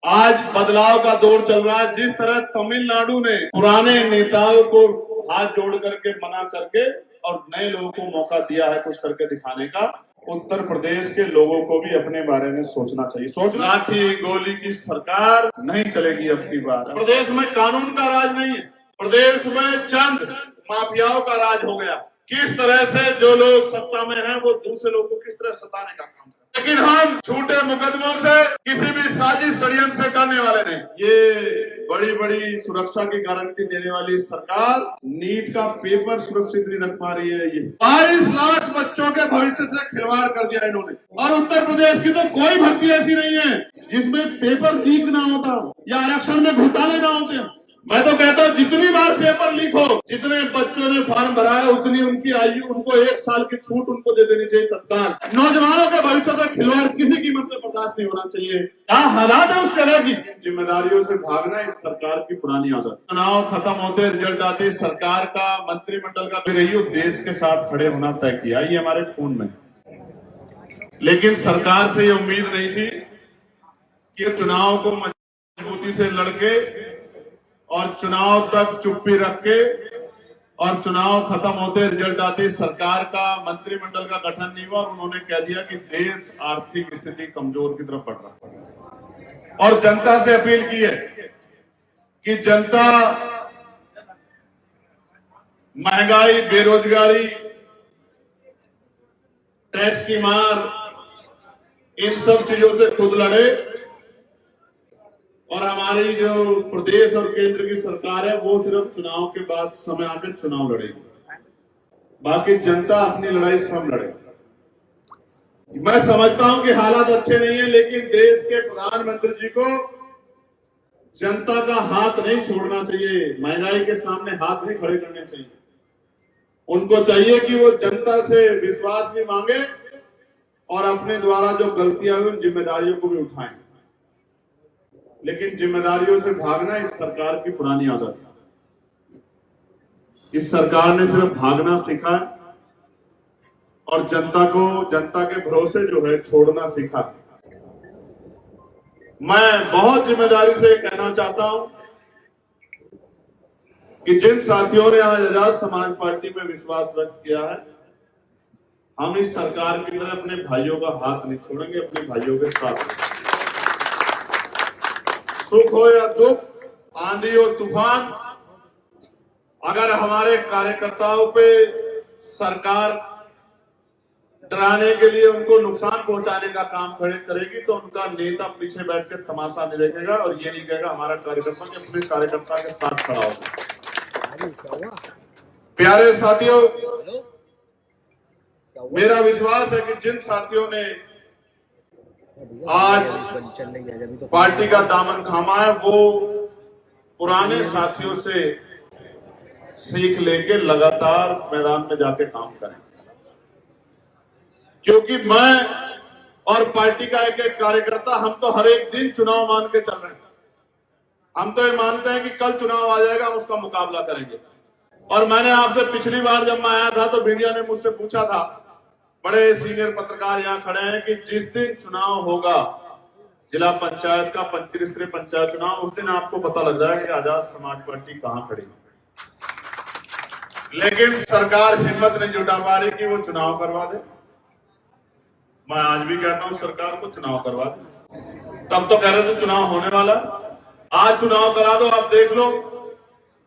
आज बदलाव का दौर चल रहा है। जिस तरह तमिलनाडु ने पुराने नेताओं को हाथ जोड़ करके मना करके और नए लोगों को मौका दिया है कुछ करके दिखाने का, उत्तर प्रदेश के लोगों को भी अपने बारे में सोचना चाहिए। सोचना लाठी गोली की सरकार नहीं चलेगी अब की बार। प्रदेश में कानून का राज नहीं है, प्रदेश में चंद माफियाओं का राज हो गया। किस तरह से जो लोग सत्ता में हैं वो दूसरे लोगों को किस तरह सताने का काम करते हैं। लेकिन हम झूठे मुकदमों से किसी भी साजिश षड्यंत्र से डरने वाले नहीं। ये बड़ी बड़ी सुरक्षा की गारंटी देने वाली सरकार नीट का पेपर सुरक्षित नहीं रख पा रही है। ये 22 लाख बच्चों के भविष्य से खिलवाड़ कर दिया इन्होंने। और उत्तर प्रदेश की तो कोई भर्ती ऐसी नहीं है जिसमें पेपर लीक ना होता हो या आरक्षण में घोटाले ना होते हो। मैं तो कहता हूँ जितनी बार पेपर लीक हो, जितने बच्चों ने फॉर्म भरा है उतनी उनकी आयु, उनको 1 साल की छूट उनको दे देनी चाहिए तत्काल। नौजवानों के भविष्य से खिलवाड़ किसी कीमत में बर्दाश्त नहीं होना चाहिए। क्या हालात है उस जगह की। जिम्मेदारियों से भागना इस सरकार की पुरानी आदत। चुनाव खत्म होते रिजल्ट आते सरकार का मंत्रिमंडल का भी रही देश के साथ खड़े होना तय किया, ये हमारे खून में। लेकिन सरकार से ये उम्मीद नहीं थी कि चुनाव को मजबूती से लड़के और चुनाव तक चुप्पी रख के और चुनाव खत्म होते रिजल्ट आते सरकार का मंत्रिमंडल का गठन नहीं हुआ और उन्होंने कह दिया कि देश आर्थिक स्थिति कमजोर की तरफ बढ़ रहा है। और जनता से अपील की है कि जनता महंगाई, बेरोजगारी, टैक्स की मार, इन सब चीजों से खुद लड़े और हमारी जो प्रदेश और केंद्र की सरकार है वो सिर्फ चुनाव के बाद समय आकर चुनाव लड़ेगी, बाकी जनता अपनी लड़ाई स्वयं लड़ेगी। मैं समझता हूं कि हालात अच्छे नहीं है, लेकिन देश के प्रधानमंत्री जी को जनता का हाथ नहीं छोड़ना चाहिए, महंगाई के सामने हाथ नहीं खड़े करने चाहिए। उनको चाहिए कि वो जनता से विश्वास भी मांगे और अपने द्वारा जो गलतियां हुई उन जिम्मेदारियों को भी उठाएं। लेकिन जिम्मेदारियों से भागना इस सरकार की पुरानी आदत है। इस सरकार ने सिर्फ भागना सीखा है और जनता के भरोसे जो है छोड़ना सीखा है। मैं बहुत जिम्मेदारी से कहना चाहता हूं कि जिन साथियों ने आज आजाद समाज पार्टी में विश्वास व्यक्त किया है, हम इस सरकार की तरह अपने भाइयों का हाथ नहीं छोड़ेंगे, अपने भाइयों के साथ। सुख हो या दुख, आंधी हो तूफान, अगर हमारे कार्यकर्ताओं पे सरकार डराने के लिए उनको नुकसान पहुंचाने का काम करेगी तो उनका नेता पीछे बैठ के तमाशा नहीं देखेगा और ये नहीं कहेगा हमारा कार्यकर्ता कि अपने कार्यकर्ता के साथ खड़ा होगा। प्यारे साथियों, मेरा विश्वास है कि जिन साथियों ने आज पार्टी का दामन थामा है वो पुराने साथियों से सीख लेके लगातार मैदान में जाके काम करें, क्योंकि मैं और पार्टी का एक एक कार्यकर्ता हम तो हर एक दिन चुनाव मान के चल रहे हैं। हम तो ये मानते हैं कि कल चुनाव आ जाएगा, हम उसका मुकाबला करेंगे। और मैंने आपसे पिछली बार जब मैं आया था तो मीडिया ने मुझसे पूछा था, बड़े सीनियर पत्रकार यहां खड़े हैं, कि जिस दिन चुनाव होगा जिला पंचायत का 35 स्तरीय पंचायत चुनाव, उस दिन आपको पता लग जाएगा कि आजाद समाज पार्टी कहां खड़ी है। लेकिन सरकार हिम्मत नहीं जुटा पा रही कि वो चुनाव करवा दे। मैं आज भी कहता हूं सरकार को चुनाव करवा दे। तब तो कह रहे थे चुनाव होने वाला, आज चुनाव करा दो। आप देख लो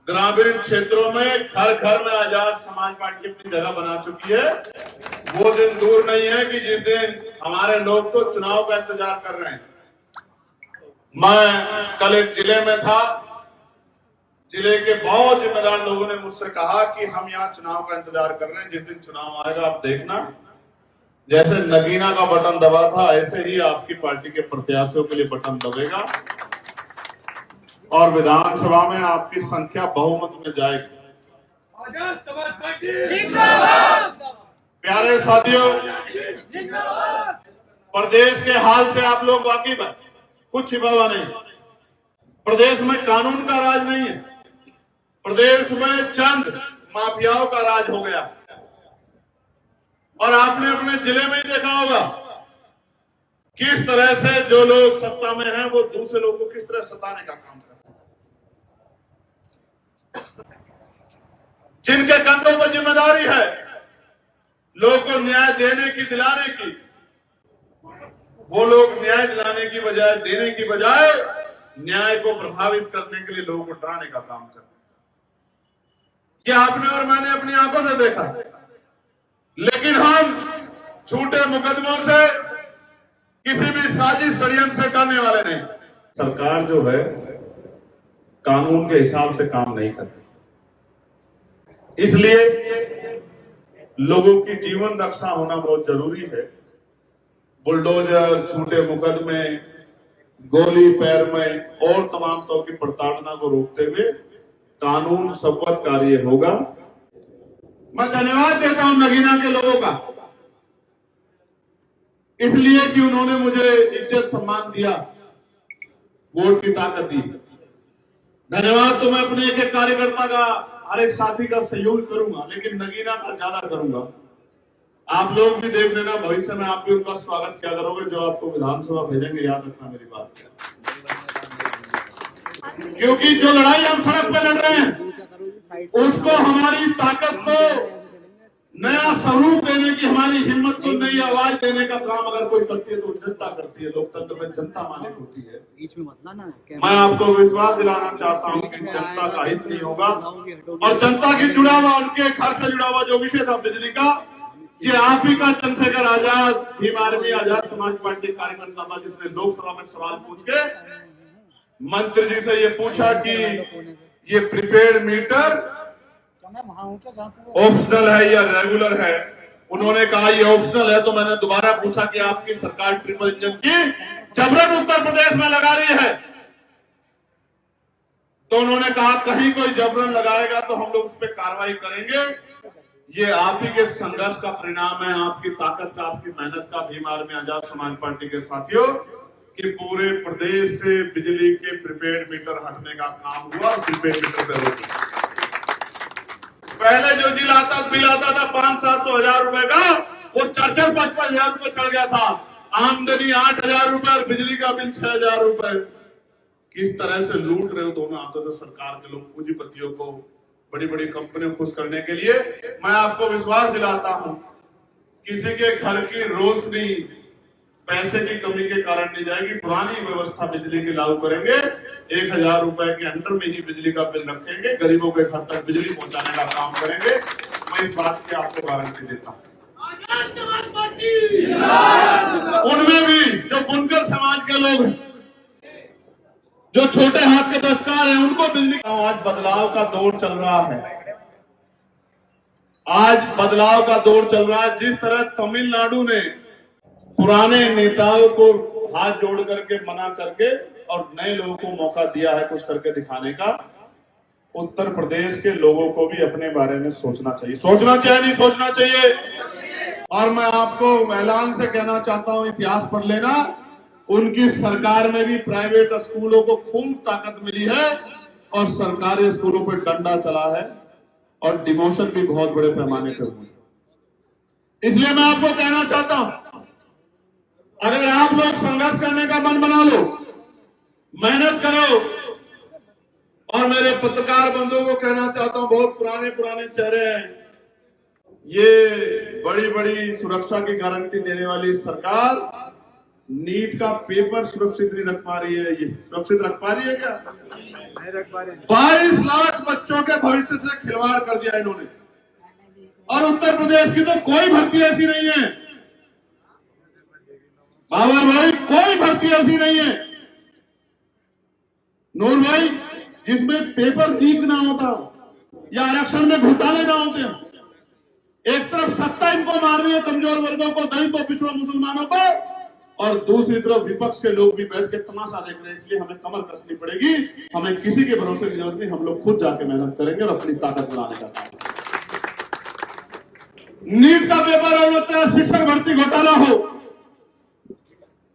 ग्रामीण क्षेत्रों में घर घर में आजाद समाज पार्टी अपनी जगह बना चुकी है। वो दिन दूर नहीं है कि जिस दिन हमारे लोग तो चुनाव का इंतजार कर रहे हैं। मैं कल एक जिले में था, जिले के बहुत जिम्मेदार लोगों ने मुझसे कहा कि हम यहाँ चुनाव का इंतजार कर रहे हैं, जिस दिन चुनाव आएगा आप देखना जैसे नगीना का बटन दबा था ऐसे ही आपकी पार्टी के प्रत्याशियों के लिए बटन दबेगा और विधानसभा में आपकी संख्या बहुमत में जाएगी। प्यारे साथियों, प्रदेश के हाल से आप लोग वाकिफ हैं, कुछ छिपा हुआ नहीं। प्रदेश में कानून का राज नहीं है, प्रदेश में चंद माफियाओं का राज हो गया। और आपने अपने जिले में ही देखा होगा किस तरह से जो लोग सत्ता में हैं वो दूसरे लोगों को किस तरह सताने का काम कर रहे हैं। जिनके कंधों पर जिम्मेदारी है लोगों को न्याय देने की, दिलाने की, वो लोग न्याय दिलाने की बजाय, देने की बजाय न्याय को प्रभावित करने के लिए लोगों को डराने का काम कर रहे हैं। ये आपने और मैंने अपनी आंखों से देखा। लेकिन हम झूठे मुकदमों से, किसी भी साजिश षड्यंत्र से डरने वाले नहीं। सरकार जो है कानून के हिसाब से काम नहीं करती, इसलिए लोगों की जीवन रक्षा होना बहुत जरूरी है। बुलडोजर, झूठे मुकदमे, गोली पैर में और तमाम तरह की प्रताड़ना को रोकते हुए कानून सबवत कार्य होगा। मैं धन्यवाद देता हूं नगीना के लोगों का, इसलिए कि उन्होंने मुझे इज्जत सम्मान दिया, वोट की ताकत दी। धन्यवाद तो मैं अपने एक एक कार्यकर्ता का, हर एक साथी का सहयोग करूंगा, लेकिन नगीना का ज्यादा करूंगा। आप लोग भी देख लेना, भविष्य में आप भी उनका स्वागत क्या करोगे जो आपको विधानसभा भेजेंगे, याद रखना मेरी बात। क्योंकि जो लड़ाई हम सड़क पे लड़ रहे हैं उसको, हमारी ताकत को नया स्वरूप देने की, हमारी हिम्मत को नई आवाज देने का काम अगर कोई करती है तो जनता करती है। लोकतंत्र में जनता मालिक होती है। मैं आपको विश्वास दिलाना चाहता हूं कि जनता का हित नहीं होगा, और जनता की जुड़ा हुआ, उनके घर से जुड़ा हुआ जो विषय था बिजली का, ये आप ही का चंद्रशेखर आजाद, भीम आर्मी, आजाद समाज पार्टी कार्यकर्ता था जिसने लोकसभा में सवाल पूछ के मंत्री जी से ये पूछा कि ये प्रीपेड मीटर ऑप्शनल है या रेगुलर है। उन्होंने कहा ये ऑप्शनल है। तो मैंने दोबारा पूछा कि आपकी सरकार ट्रिपल इंजन की जबरन उत्तर प्रदेश में लगा रही है। तो उन्होंने कहा कहीं कोई जबरन लगाएगा तो हम लोग उस पर कार्रवाई करेंगे। ये आप ही के संघर्ष का परिणाम है, आपकी ताकत का, आपकी मेहनत का, भीम आर्मी आजाद समाज पार्टी के साथियों, कि पूरे प्रदेश से बिजली के प्रीपेड मीटर हटने का काम हुआ और प्रीपेड मीटर पे रोक। पहले जो बिल आता था 500-700 हजार रुपए का, वो 4-5 हजार रुपए चढ़ गया था। आमदनी 8,000 रुपए और बिजली का बिल 6,000 रुपए। किस तरह से लूट रहे हो दोनों हाथों से सरकार के लोग, पूंजीपतियों को, बड़ी बड़ी कंपनियों को खुश करने के लिए। मैं आपको विश्वास दिलाता हूं, किसी के घर की रोशनी पैसे की कमी के कारण नहीं जाएगी। पुरानी व्यवस्था बिजली की लागू करेंगे, 1,000 रुपए के अंडर में ही बिजली का बिल रखेंगे, गरीबों के घर तक बिजली पहुंचाने का काम करेंगे। मैं इस बात की आपको गारंटी देता हूं। उनमें भी जो बुनकर समाज के लोग हैं, जो छोटे हाथ के दस्तकार हैं, उनको बिजली। आज बदलाव का दौर चल रहा है, आज बदलाव का दौर चल रहा है। जिस तरह तमिलनाडु ने पुराने नेताओं को हाथ जोड़ करके, मना करके और नए लोगों को मौका दिया है कुछ करके दिखाने का, उत्तर प्रदेश के लोगों को भी अपने बारे में सोचना चाहिए। सोचना चाहिए, नहीं सोचना चाहिए। और मैं आपको ऐलान से कहना चाहता हूं, इतिहास पढ़ लेना, उनकी सरकार में भी प्राइवेट स्कूलों को खूब ताकत मिली है और सरकारी स्कूलों पर डंडा चला है और डिमोशन भी बहुत बड़े पैमाने पर हुई। इसलिए मैं आपको कहना चाहता हूं, अगर आप लोग संघर्ष करने का मन बना लो, मेहनत करो। और मेरे पत्रकार बंधुओं को कहना चाहता हूं, बहुत पुराने पुराने चेहरे हैं, ये बड़ी बड़ी सुरक्षा की गारंटी देने वाली सरकार नीट का पेपर सुरक्षित नहीं रख पा रही है। ये सुरक्षित रख पा रही है क्या? नहीं रख पा रही। 22 लाख बच्चों के भविष्य से खिलवाड़ कर दिया इन्होंने। और उत्तर प्रदेश की तो कोई भर्ती ऐसी नहीं है बाबर भाई, कोई भर्ती ऐसी नहीं है नूर भाई, जिसमें पेपर लीक ना होता या आरक्षण में घोटाले ना होते हैं। एक तरफ सत्ता इनको मार रही है, कमजोर वर्गों को, दलितों, पिछड़ों, मुसलमानों को, और दूसरी तरफ विपक्ष के लोग भी बैठ के तमाशा देख रहे हैं। इसलिए हमें कमर कसनी पड़ेगी, हमें किसी के भरोसे की जरूरत नहीं, हम लोग खुद जाके मेहनत करेंगे और अपनी ताकत बढ़ाने का काम। नीट का पेपर हो, शिक्षक भर्ती घोटाला हो,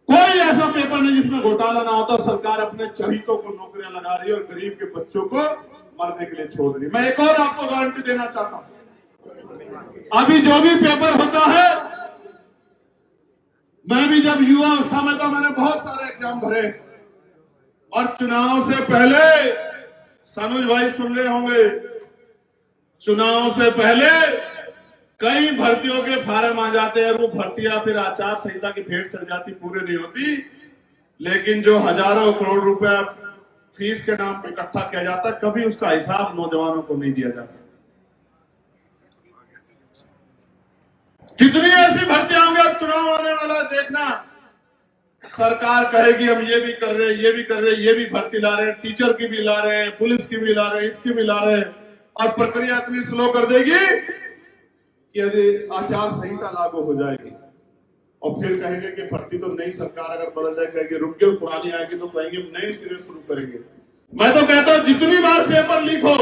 कोई ऐसा पेपर नहीं जिसमें घोटाला ना होता। सरकार अपने चहीतों को नौकरियां लगा रही है और गरीब के बच्चों को मरने के लिए छोड़ रही है। मैं एक और आपको गारंटी देना चाहता हूं, अभी जो भी पेपर होता है मैं भी जब युवा अवस्था में था मैंने बहुत सारे एग्जाम भरे और चुनाव से पहले, सनुज भाई सुन रहे होंगे, चुनाव से पहले कई भर्तियों के फार्म आ जाते हैं, वो भर्तियां फिर आचार संहिता की भेंट चढ़ जाती, पूरे नहीं होती, लेकिन जो हजारों करोड़ रुपया फीस के नाम पर इकट्ठा किया जाता है, कभी उसका हिसाब नौजवानों को नहीं दिया जाता। कितनी ऐसी भर्तियां होंगी, अब चुनाव आने वाला है, देखना सरकार कहेगी हम ये भी कर रहे हैं, ये भी कर रहे हैं, ये भी भर्ती ला रहे हैं, टीचर की भी ला रहे हैं, पुलिस की भी ला रहे हैं, इसकी भी ला रहे हैं, और प्रक्रिया इतनी स्लो कर देगी कि यदि आचार संहिता लागू हो जाएगी और फिर कहेंगे कि भर्ती तो नई सरकार अगर बदल जाए, कहेंगे रुक गए, पुरानी आएगी तो कहेंगे नए सिरे शुरू करेंगे। मैं तो कहता हूं जितनी बार पेपर लीक हो,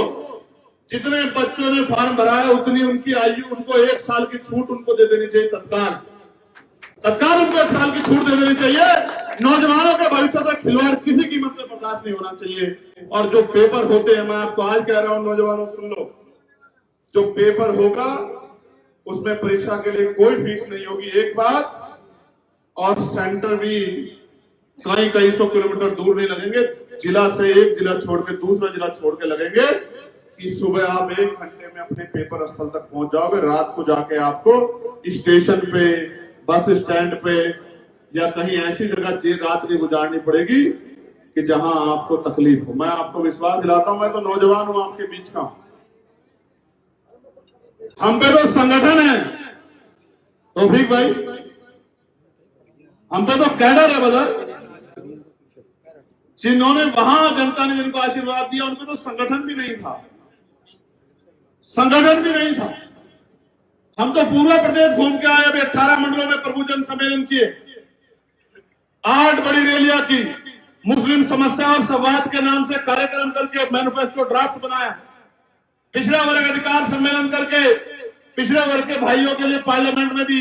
जितने बच्चों ने फॉर्म भरा है उतनी उनकी आयु, उनको 1 साल की छूट उनको दे देनी चाहिए, तत्काल उनको 1 साल की छूट दे देनी चाहिए। नौजवानों के भविष्य से खिलवाड़ किसी कीमत में बर्दाश्त नहीं होना चाहिए। और जो पेपर होते हैं, मैं आपको आज कह रहा हूं नौजवानों सुन लो, जो पेपर होगा उसमें परीक्षा के लिए कोई फीस नहीं होगी, एक बात, और सेंटर भी कई सौ किलोमीटर दूर नहीं लगेंगे, जिला से एक जिला छोड़ के दूसरा जिला छोड़ के लगेंगे कि सुबह आप 1 घंटे में अपने पेपर स्थल तक पहुंच जाओगे, रात को जाके आपको स्टेशन पे, बस स्टैंड पे या कहीं ऐसी जगह रात की गुजारनी पड़ेगी कि जहां आपको तकलीफ हो। मैं आपको विश्वास दिलाता हूं, मैं तो नौजवान हूं, आपके बीच का, हम पे तो संगठन है तौफीक भाई, हम पे तो कैडर है बदर, जिन्होंने वहां जनता ने जिनको आशीर्वाद दिया उनके तो संगठन भी नहीं था, संगठन भी नहीं था। हम तो पूरा प्रदेश घूम के आए, अभी 18 मंडलों में प्रभु जन सम्मेलन किए, 8 बड़ी रैलियां की, मुस्लिम समस्या और संवाद के नाम से कार्यक्रम करके मैनिफेस्टो ड्राफ्ट बनाया, पिछड़ा वर्ग अधिकार सम्मेलन करके पिछड़े वर्ग के भाइयों के लिए पार्लियामेंट में भी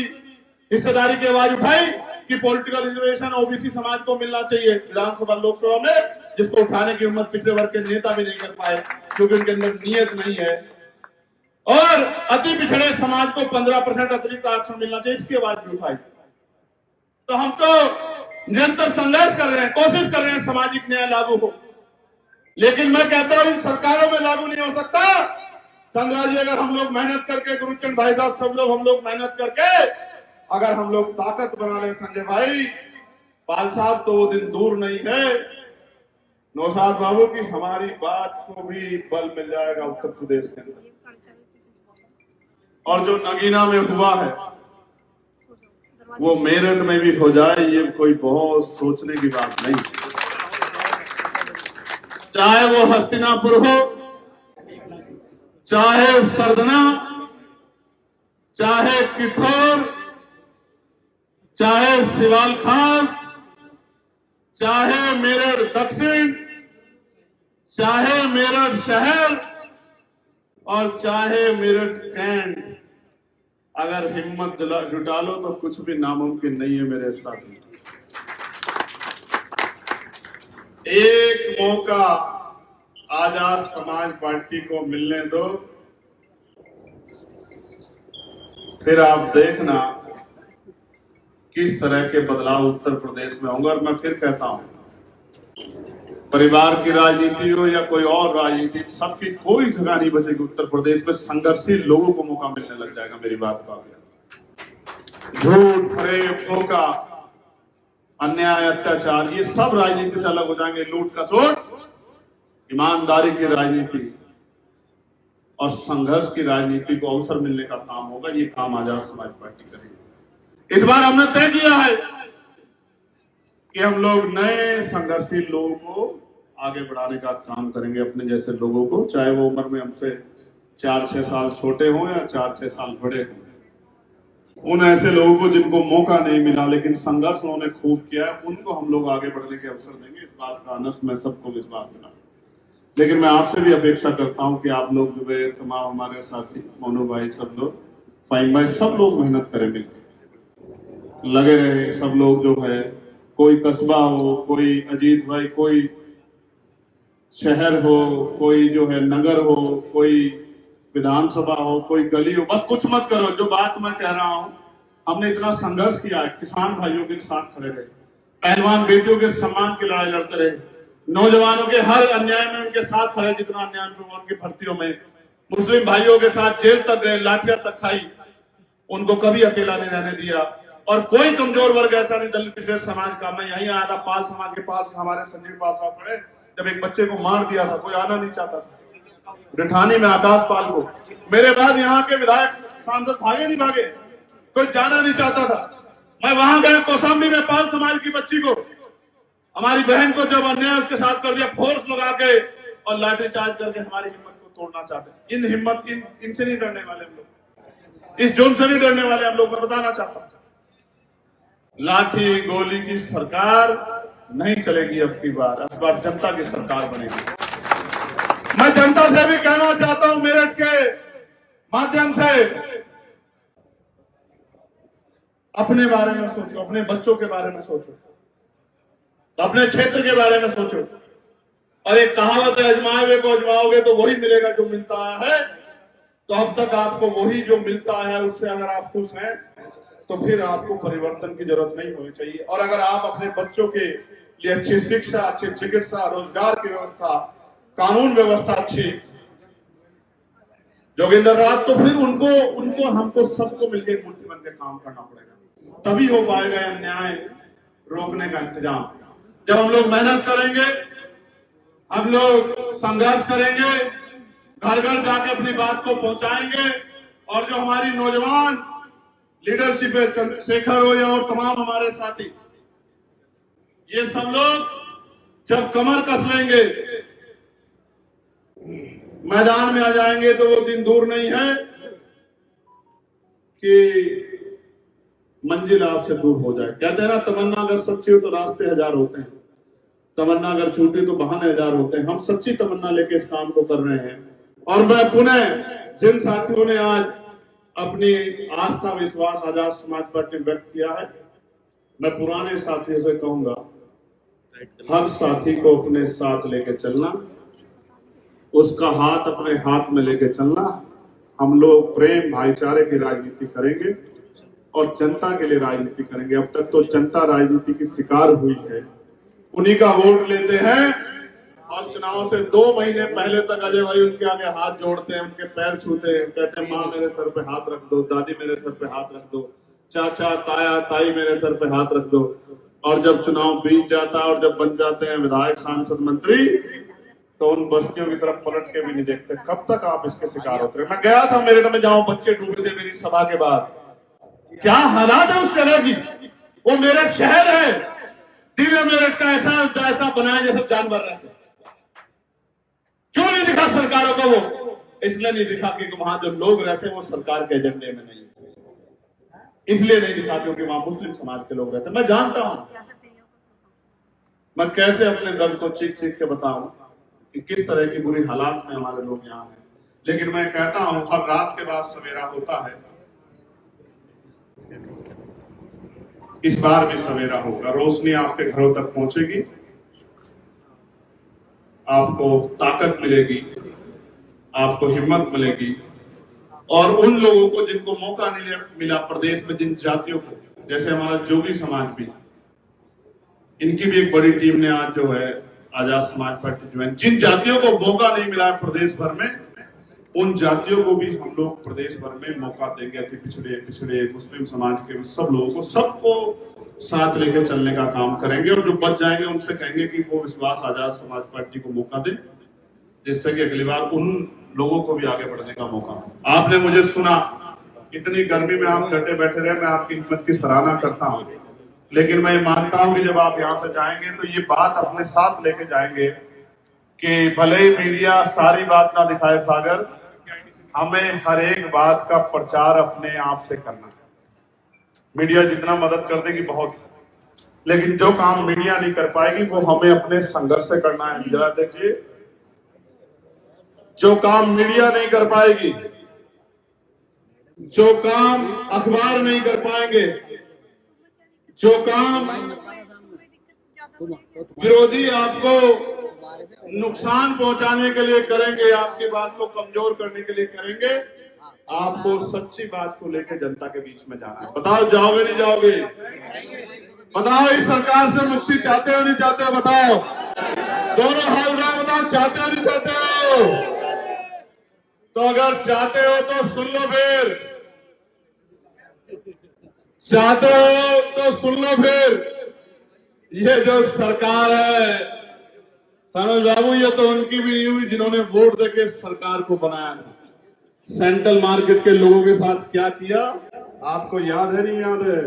हिस्सेदारी की आवाज उठाई कि पॉलिटिकल रिजर्वेशन ओबीसी समाज को मिलना चाहिए, विधानसभा लोकसभा में, जिसको उठाने की हिम्मत पिछड़े वर्ग के नेता भी नहीं कर पाए क्योंकि उनके अंदर नियत नहीं है। और अति पिछड़े समाज को 15% अतिरिक्त आरक्षण मिलना चाहिए, इसकी आवाज भी उठाई। तो हम तो निरंतर संघर्ष कर रहे हैं, कोशिश कर रहे हैं सामाजिक न्याय लागू हो, लेकिन मैं कहता हूं इन सरकारों में लागू नहीं हो सकता। चंद्रा जी, अगर हम लोग मेहनत करके, गुरुचंद भाई साहब सब लोग हम लोग मेहनत करके अगर हम लोग ताकत बना ले, संजय भाई, पाल साहब, तो वो दिन दूर नहीं है नौशाद बाबू की हमारी बात को भी बल मिल जाएगा उत्तर प्रदेश के अंदर। और जो नगीना में हुआ है वो मेरठ में भी हो जाए, ये कोई बहुत सोचने की बात नहीं। चाहे वो हस्तिनापुर हो, चाहे सरदना, चाहे किठौर, चाहे सिवाल खास, चाहे मेरठ दक्षिण, चाहे मेरठ शहर और चाहे मेरठ कैंट, अगर हिम्मत जुटा लो तो कुछ भी नामुमकिन नहीं है मेरे साथी। एक मौका आजाद समाज पार्टी को मिलने दो, फिर आप देखना किस तरह के बदलाव उत्तर प्रदेश में होंगे। और मैं फिर कहता हूं, परिवार की राजनीति हो या कोई और राजनीति, सबकी कोई जगह नहीं बचेगी उत्तर प्रदेश में। संघर्षशील लोगों को मौका मिलने लग जाएगा, मेरी बात का। झूठ, फरेब, धोखा, अन्याय, अत्याचार, ये सब राजनीति से अलग हो जाएंगे। लूट खसोट, ईमानदारी की राजनीति और संघर्ष की राजनीति को अवसर मिलने का काम होगा। ये काम आजाद समाज पार्टी करेगी। इस बार हमने तय किया है कि हम लोग नए संघर्षशील लोगों को आगे बढ़ाने का काम करेंगे, अपने जैसे लोगों को, चाहे वो उम्र में हमसे 4-6 साल छोटे हों या 4-6 साल बड़े हों। उन ऐसे लोगों को जिनको मौका नहीं मिला लेकिन संघर्ष उन्होंने खूब किया है, उनको हम लोग आगे बढ़ने के अवसर देंगे। इस बात का अनस मैं सबको विश्वास दिला। लेकिन मैं आपसे भी अपेक्षा करता हूं कि आप लोग जो है, तमाम हमारे साथी, मोनू भाई, सब लोग, फाइम भाई, सब लोग मेहनत करें, मिलकर लगे रहे। सब लोग जो है, कोई कस्बा हो, कोई अजीत भाई, कोई शहर हो, कोई जो है नगर हो, कोई विधानसभा हो, कोई गली हो, बस कुछ मत करो। जो बात मैं कह रहा हूं हमने इतना संघर्ष किया है, किसान भाइयों के साथ खड़े रहे, पहलवान बेटियों के सम्मान की लड़ाई लड़ते रहे, नौजवानों के हर अन्याय में उनके साथ खड़े, जितना अन्याय उनकी भर्तियों में, मुस्लिम भाइयों के साथ जेल तक गए, लाठियां तक खाई, उनको कभी अकेला नहीं रहने दिया। और कोई कमजोर वर्ग ऐसा नहीं दलित पिछड़े समाज का। मैं यहीं आया था, पाल समाज के पास हमारे संजीव पाल साहब खड़े, जब एक बच्चे को मार दिया था, कोई आना नहीं चाहता था, रिठानी में आकाश पाल को। मेरे बाद यहाँ के विधायक सांसद भागे नहीं भागे, कोई जाना नहीं चाहता था। मैं वहां गया कौशाम्बी में, पाल समाज की बच्ची को, हमारी बहन को जब अन्याय उसके साथ कर दिया, फोर्स लगा के और लाठी चार्ज करके हमारी हिम्मत को तोड़ना चाहते हैं। इन हिम्मत इनसे नहीं डरने वाले हम लोग, इस जुर्म से नहीं डरने वाले हम लोग। मैं बताना चाहता हूं, लाठी गोली की सरकार नहीं चलेगी अब की बार। इस बार जनता की सरकार बनेगी। मैं जनता से भी कहना चाहता हूं, मेरठ के माध्यम से, अपने बारे में सोचो, अपने बच्चों के बारे में सोचो, अपने क्षेत्र के बारे में सोचो। और एक कहावत है, अजमाए हुए को अजमाओगे तो वही मिलेगा जो मिलता है। तो अब तक आपको वही जो मिलता है उससे अगर आप खुश हैं तो फिर आपको परिवर्तन की जरूरत नहीं होनी चाहिए। और अगर आप अपने बच्चों के लिए अच्छी शिक्षा, अच्छी चिकित्सा, रोजगार की व्यवस्था, कानून व्यवस्था अच्छी जोगिंदर राज, तो फिर उनको हमको सबको मिलकर मुट्ठी बन के काम करना पड़ेगा, तभी हो पाएगा अन्याय रोकने का इंतजाम। जब हम लोग मेहनत करेंगे, हम लोग संघर्ष करेंगे, घर घर जाके अपनी बात को पहुंचाएंगे, और जो हमारी नौजवान लीडरशिप है, चंद्रशेखर हो या और तमाम हमारे साथी, ये सब लोग जब कमर कस लेंगे, मैदान में आ जाएंगे, तो वो दिन दूर नहीं है कि मंजिल आपसे दूर हो जाए। कहते हैं ना, तमन्ना अगर सच्ची हो तो रास्ते हजार होते हैं, तमन्ना अगर झूठी तो बहाने हजार होते हैं। हम सच्ची तमन्ना लेके इस काम को कर रहे हैं। और मैं पुनः जिन साथियों ने आज अपनी आस्था विश्वास आजाद समाज पार्टी में व्यक्त किया है, मैं पुराने साथियों से कहूंगा, हर साथी को अपने साथ लेके चलना, उसका हाथ अपने हाथ में लेके चलना। हम लोग प्रेम भाईचारे की राजनीति करेंगे और जनता के लिए राजनीति करेंगे। अब तक तो जनता राजनीति की शिकार हुई है, उन्हीं का वोट लेते हैं और चुनाव से 2 महीने पहले तक अजय भाई उनके आगे हाथ जोड़ते हैं, उनके पैर छूते हैं, कहते हैं माँ मेरे सर पे हाथ रख दो, दादी मेरे सर पे हाथ रख दो, चाचा ताया ताई मेरे सर पे हाथ रख दो। और जब चुनाव बीत जाता और जब बन जाते हैं विधायक सांसद मंत्री, तो उन बस्तियों की तरफ पलट के भी नहीं देखते। कब तक आप इसके शिकार होते रहे। मैं गया था मेरठ में, जहां बच्चे डूब गए मेरी सभा के बाद, क्या हालात है उस जगह की। वो मेरठ शहर है, दिव्य मेरठ का ऐसा बनाया जैसे जानवर रहते। क्यों नहीं दिखा सरकारों को? वो इसलिए नहीं दिखा क्योंकि वहां जो लोग रहते हैं वो सरकार के एजेंडे में नहीं, इसलिए नहीं दिखा क्योंकि वहां मुस्लिम समाज के लोग रहते हैं। मैं जानता हूं, मैं कैसे अपने दर्द को चीख चीख के बताऊं कि किस तरह की बुरी हालात में हमारे लोग यहाँ हैं। लेकिन मैं कहता हूं, हर रात के बाद सवेरा होता है, इस बार भी सवेरा होगा। रोशनी आपके घरों तक पहुंचेगी, आपको ताकत मिलेगी, आपको हिम्मत मिलेगी। और उन लोगों को जिनको मौका नहीं मिला प्रदेश में, जिन जातियों को, जैसे हमारा जोगी समाज भी, इनकी भी एक बड़ी टीम ने आज जो है आजाद समाज पार्टी ज्वाइन। जिन जातियों को मौका नहीं मिला प्रदेश भर में, उन जातियों को भी हम लोग प्रदेश भर में मौका देंगे। अति पिछड़े मुस्लिम समाज के सब लोगों को, सबको साथ लेकर चलने का काम करेंगे। और जो बच जाएंगे उनसे कहेंगे कि वो विश्वास आजाद समाज पार्टी को मौका दे, जिससे कि अगली बार उन लोगों को भी आगे बढ़ने का मौका हो। आपने मुझे सुना, इतनी गर्मी में आप डटे बैठे रहे, मैं आपकी हिम्मत की सराहना करता हूं। लेकिन मैं मानता हूं कि जब आप यहां से जाएंगे तो ये बात अपने साथ लेके जाएंगे कि भले ही मीडिया सारी बात ना दिखाए सागर, हमें हर एक बात का प्रचार अपने आप से करना है। मीडिया जितना मदद कर देगी बहुत, लेकिन जो काम मीडिया नहीं कर पाएगी वो हमें अपने संघर्ष से करना है। जरा देखिए, जो काम मीडिया नहीं कर पाएगी, जो काम अखबार नहीं कर पाएंगे, जो काम विरोधी आपको नुकसान पहुंचाने के लिए करेंगे, आपकी बात को कमजोर करने के लिए करेंगे, आपको सच्ची बात को लेकर जनता के बीच में जाना है। बताओ जाओगे नहीं जाओगे? बताओ इस सरकार से मुक्ति चाहते हो नहीं चाहते हो? बताओ दोनों हाथ उठाओ, बताओ चाहते हो नहीं चाहते हो? तो अगर चाहते हो तो सुन लो, फिर चाहते हो तो सुन लो। फिर ये जो सरकार है सनोज बाबू, ये तो उनकी भी नहीं हुई जिन्होंने वोट देके सरकार को बनाया था। सेंट्रल मार्केट के लोगों के साथ क्या किया आपको याद है नहीं याद है?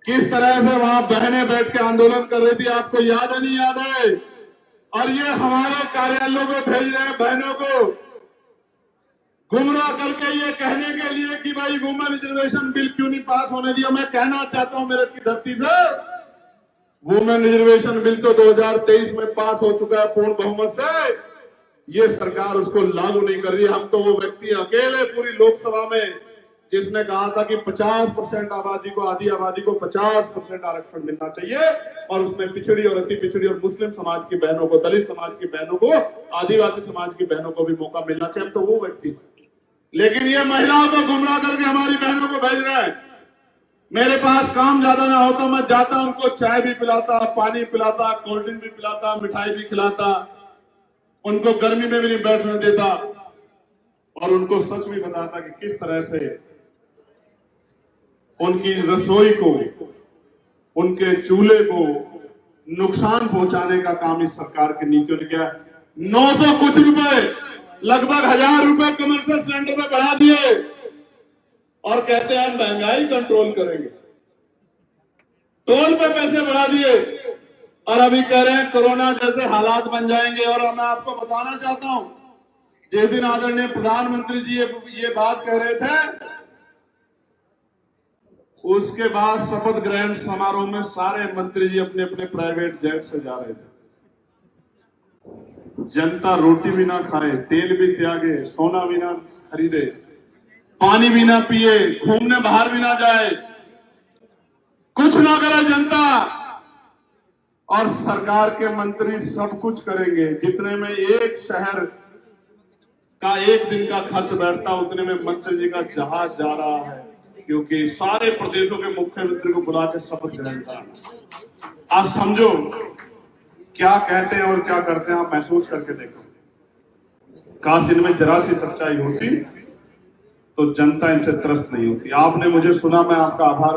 किस तरह से वहां बहनें बैठ के आंदोलन कर रही थी, आपको याद है नहीं याद है? और ये हमारे कार्यालयों में भेज रहे हैं बहनों को गुमराह करके, ये कहने के लिए कि भाई वुमेन रिजर्वेशन बिल क्यों नहीं पास होने दिया। मैं कहना चाहता हूं मेरठ की धरती से, वुमेन रिजर्वेशन बिल तो 2023 में पास हो चुका है पूर्ण बहुमत से। ये सरकार उसको लागू नहीं कर रही है। हम तो वो व्यक्ति अकेले पूरी लोकसभा में जिसने कहा था कि 50% आबादी को, आधी आबादी को 50% आरक्षण मिलना चाहिए, और उसमें पिछड़ी और अति पिछड़ी और मुस्लिम समाज की बहनों को, दलित समाज की बहनों को, आदिवासी समाज की बहनों को भी मौका मिलना चाहिए। हम तो वो व्यक्ति, लेकिन ये महिलाओं को गुमराह करके हमारी बहनों को भेज रहे हैं। मेरे पास काम ज्यादा ना होता, मैं जाता उनको चाय भी पिलाता, पानी पिलाता, कोल्ड ड्रिंक भी पिलाता, मिठाई भी खिलाता, उनको गर्मी में भी नहीं बैठने देता, और उनको सच भी बताता कि किस तरह से उनकी रसोई को, उनके चूल्हे को नुकसान पहुंचाने का काम इस सरकार की नीतियों ने किया। 900 कुछ रुपए, लगभग 1000 रुपए कमर्शियल सिलेंडर में बढ़ा दिए, और कहते हैं हम महंगाई कंट्रोल करेंगे। टोल पे पैसे बढ़ा दिए, और अभी कह रहे हैं कोरोना जैसे हालात बन जाएंगे। और मैं आपको बताना चाहता हूं, जिस दिन आदरणीय प्रधानमंत्री जी ये बात कह रहे थे, उसके बाद शपथ ग्रहण समारोह में सारे मंत्री जी अपने अपने प्राइवेट जेट से जा रहे थे। जनता रोटी भी ना खाए, तेल भी त्यागे, सोना भी ना खरीदे, पानी भी ना पिए, घूमने बाहर भी ना जाए, कुछ ना करे जनता, और सरकार के मंत्री सब कुछ करेंगे। जितने में एक शहर का एक दिन का खर्च बैठता, उतने में मंत्री जी का जहाज जा रहा है, क्योंकि सारे प्रदेशों के मुख्यमंत्री को बुला के शपथ ग्रहण कराना। आप समझो क्या कहते हैं और क्या करते हैं, आप महसूस करके देखो। काश इनमें जरा सी सच्चाई होती तो जनता इनसे त्रस्त नहीं होती। आपने मुझे सुना, मैं आपका आभार